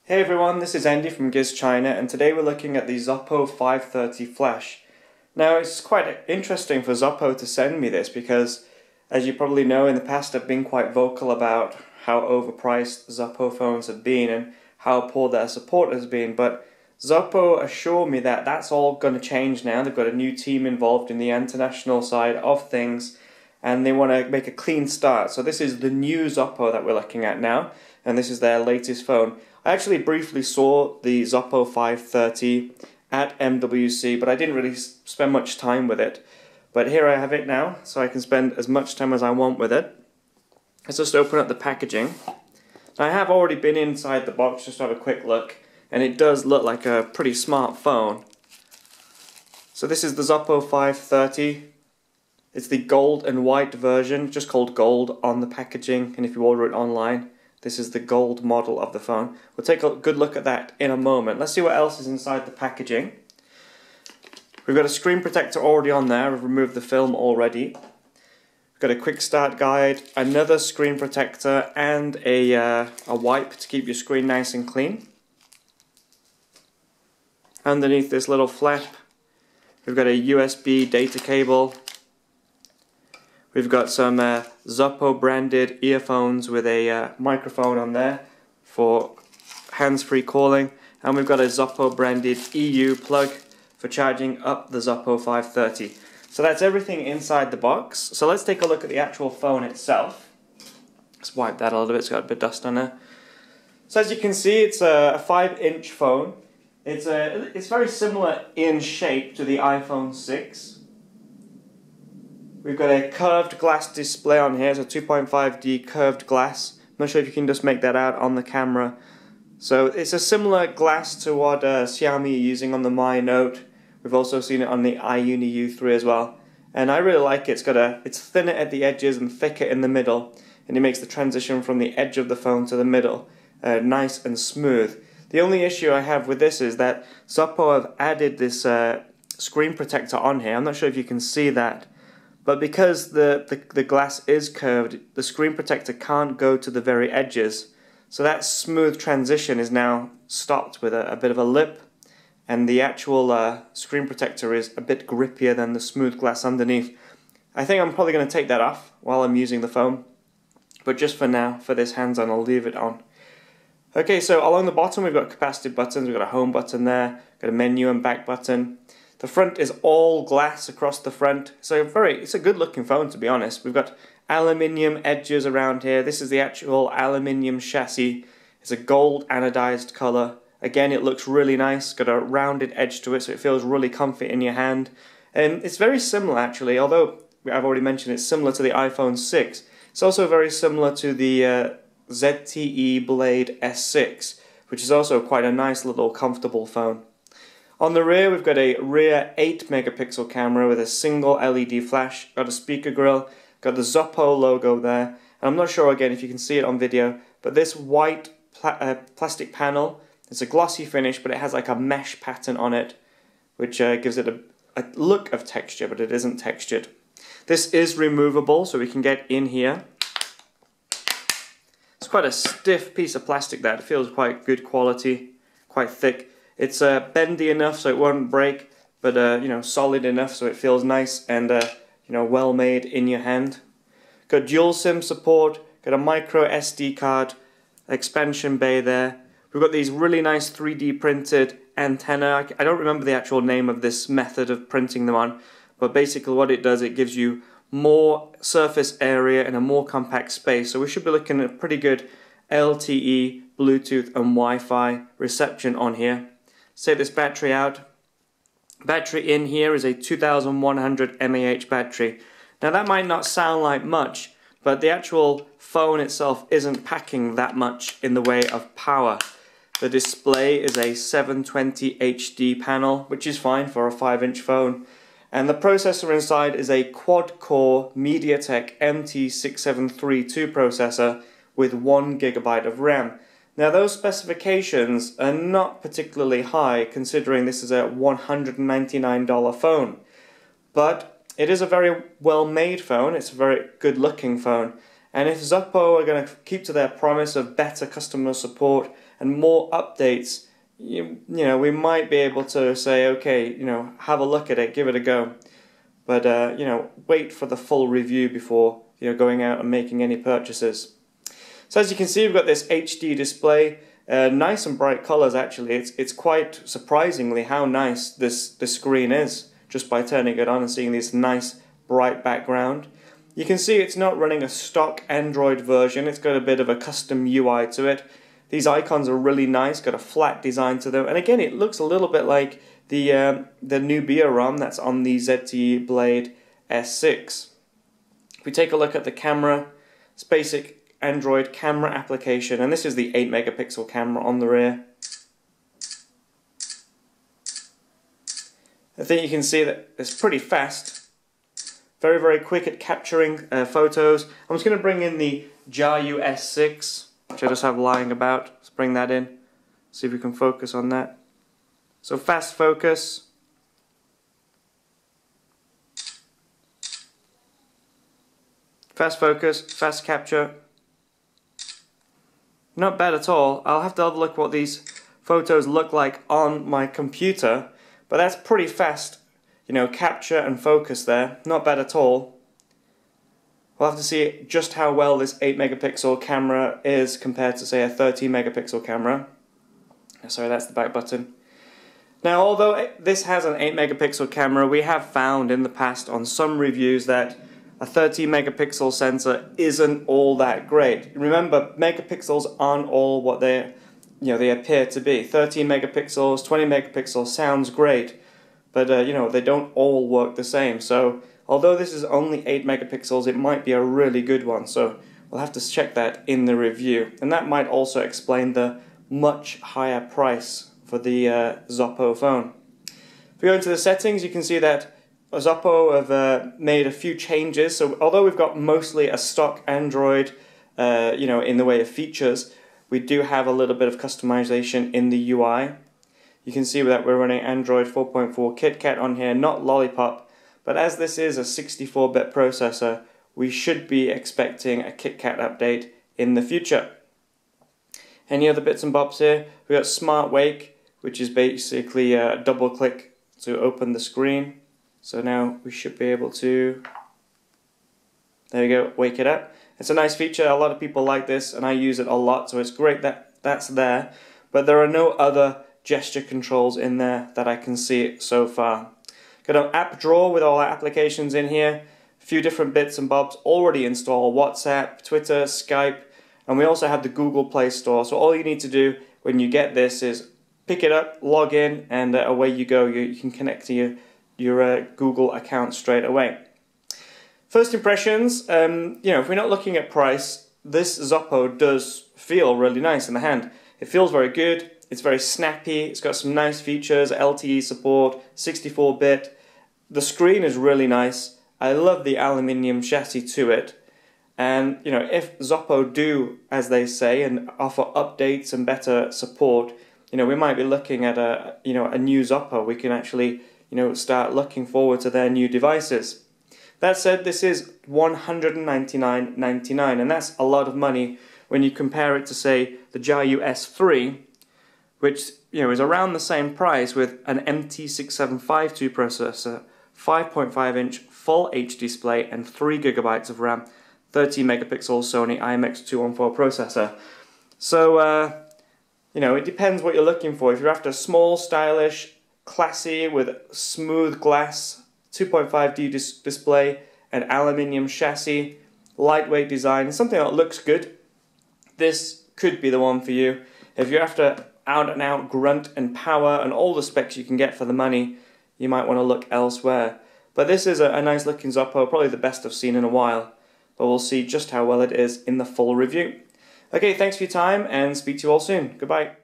Hey everyone, this is Andy from Gizchina, and today we're looking at the Zopo 530 Flash. Now it's quite interesting for Zopo to send me this because, as you probably know, in the past I've been quite vocal about how overpriced Zopo phones have been and how poor their support has been, but Zopo assured me that that's all going to change now. They've got a new team involved in the international side of things and they want to make a clean start. So this is the new Zopo that we're looking at now, and this is their latest phone. I actually briefly saw the Zopo 530 at MWC, but I didn't really spend much time with it. But here I have it now, so I can spend as much time as I want with it. Let's just open up the packaging. I have already been inside the box just to have a quick look, and it does look like a pretty smart phone. So this is the Zopo 530. It's the gold and white version, just called gold on the packaging, and if you order it online, this is the gold model of the phone. We'll take a good look at that in a moment. Let's see what else is inside the packaging. We've got a screen protector already on there. I've removed the film already. We've got a quick start guide, another screen protector, and a wipe to keep your screen nice and clean. Underneath this little flap, we've got a USB data cable. We've got some Zopo branded earphones with a microphone on there for hands-free calling, and we've got a Zopo branded EU plug for charging up the Zopo 530. So that's everything inside the box. So let's take a look at the actual phone itself. Let's wipe that a little bit, it's got a bit of dust on there. So as you can see, it's a 5-inch phone. It's very similar in shape to the iPhone 6. We've got a curved glass display on here, so 2.5D curved glass. I'm not sure if you can just make that out on the camera. So it's a similar glass to what Xiaomi are using on the Mi Note. We've also seen it on the iUni U3 as well. And I really like it. It's thinner at the edges and thicker in the middle. And it makes the transition from the edge of the phone to the middle nice and smooth. The only issue I have with this is that Zopo have added this screen protector on here. I'm not sure if you can see that. But because the glass is curved, the screen protector can't go to the very edges. So that smooth transition is now stopped with a bit of a lip, and the actual screen protector is a bit grippier than the smooth glass underneath. I think I'm probably going to take that off while I'm using the phone, but just for now, for this hands-on, I'll leave it on. Okay, so along the bottom we've got capacitive buttons, we've got a home button there, got a menu and back button. The front is all glass across the front, so it's a good looking phone, to be honest. We've got aluminium edges around here. This is the actual aluminium chassis. It's a gold anodized colour. Again, it looks really nice, got a rounded edge to it, so it feels really comfy in your hand. And it's very similar actually, although I've already mentioned it's similar to the iPhone 6. It's also very similar to the ZTE Blade S6, which is also quite a nice little comfortable phone. On the rear, we've got a rear 8 megapixel camera with a single LED flash, got a speaker grill, got the Zopo logo there, and I'm not sure again if you can see it on video, but this white plastic panel, it's a glossy finish, but it has like a mesh pattern on it, which gives it a look of texture, but it isn't textured. This is removable, so we can get in here. It's quite a stiff piece of plastic that feels quite good quality, quite thick. It's bendy enough so it won't break, but you know, solid enough so it feels nice and you know, well made in your hand. Got dual SIM support, got a micro SD card, expansion bay there. We've got these really nice 3D printed antenna. I don't remember the actual name of this method of printing them on, but basically what it does, it gives you more surface area and a more compact space. So we should be looking at pretty good LTE, Bluetooth and Wi-Fi reception on here. Let's take this battery out. Battery in here is a 2100 mAh battery. Now that might not sound like much, but the actual phone itself isn't packing that much in the way of power. The display is a 720 HD panel, which is fine for a 5-inch phone. And the processor inside is a quad-core MediaTek MT6732 processor with 1 GB of RAM. Now those specifications are not particularly high considering this is a $199 phone, but it is a very well made phone, it's a very good looking phone, And if Zopo are going to keep to their promise of better customer support and more updates, you know, we might be able to say, okay, you know, have a look at it, give it a go. But, you know, wait for the full review before, you know, going out and making any purchases. So as you can see, we've got this HD display, nice and bright colors actually. It's quite surprisingly how nice this screen is, just by turning it on and seeing this nice bright background. You can see it's not running a stock Android version, it's got a bit of a custom UI to it. These icons are really nice, got a flat design to them, and again it looks a little bit like the Nubia ROM that's on the ZTE Blade S6. If we take a look at the camera, it's basic Android camera application, and this is the 8 megapixel camera on the rear. I think you can see that it's pretty fast, very, very quick at capturing photos. I'm just going to bring in the Jiayu S6, which I just have lying about. Let's bring that in, see if we can focus on that. So fast focus. Fast focus, fast capture. Not bad at all. I'll have to have a look what these photos look like on my computer, but that's pretty fast, you know, capture and focus there. Not bad at all. We'll have to see just how well this 8 megapixel camera is compared to, say, a 13 megapixel camera. Sorry, that's the back button. Now, although this has an 8 megapixel camera, we have found in the past on some reviews that a 13 megapixel sensor isn't all that great. Remember, megapixels aren't all what they appear to be. 13 megapixels, 20 megapixels sounds great, but you know, they don't all work the same. So although this is only 8 megapixels, it might be a really good one. So we'll have to check that in the review, and that might also explain the much higher price for the Zopo phone. If we go into the settings, you can see that Zopo have made a few changes. So although we've got mostly a stock Android, you know, in the way of features, we do have a little bit of customization in the UI. You can see that we're running Android 4.4 KitKat on here, not Lollipop, but as this is a 64-bit processor, we should be expecting a KitKat update in the future. Any other bits and bobs here? We got Smart Wake, which is basically a double click to open the screen. So now we should be able to, there we go, wake it up. It's a nice feature, a lot of people like this and I use it a lot, so it's great that that's there. But there are no other gesture controls in there that I can see so far. Got an app drawer with all our applications in here, a few different bits and bobs already installed, WhatsApp, Twitter, Skype, and we also have the Google Play Store. So all you need to do when you get this is pick it up, log in, and away you go. You can connect to your Google account straight away. First impressions, you know, if we're not looking at price, this Zopo does feel really nice in the hand. It feels very good, it's very snappy, it's got some nice features, LTE support, 64-bit. The screen is really nice. I love the aluminium chassis to it. And, you know, if Zopo do, as they say, and offer updates and better support, you know, we might be looking at a new Zopo. We can actually, you know, start looking forward to their new devices. That said, this is $199.99, and that's a lot of money when you compare it to, say, the Jiayu S3, which, you know, is around the same price with an MT6752 processor, 5.5-inch full HD display, and 3 GB of RAM, 30 megapixel Sony IMX214 processor. So, you know, it depends what you're looking for. If you're after small, stylish, classy, with smooth glass, 2.5D display, an aluminium chassis, lightweight design, something that looks good, this could be the one for you. If you're after out-and-out grunt and power and all the specs you can get for the money, you might want to look elsewhere. But this is a nice looking Zopo, probably the best I've seen in a while. But we'll see just how well it is in the full review. Okay, thanks for your time and speak to you all soon. Goodbye.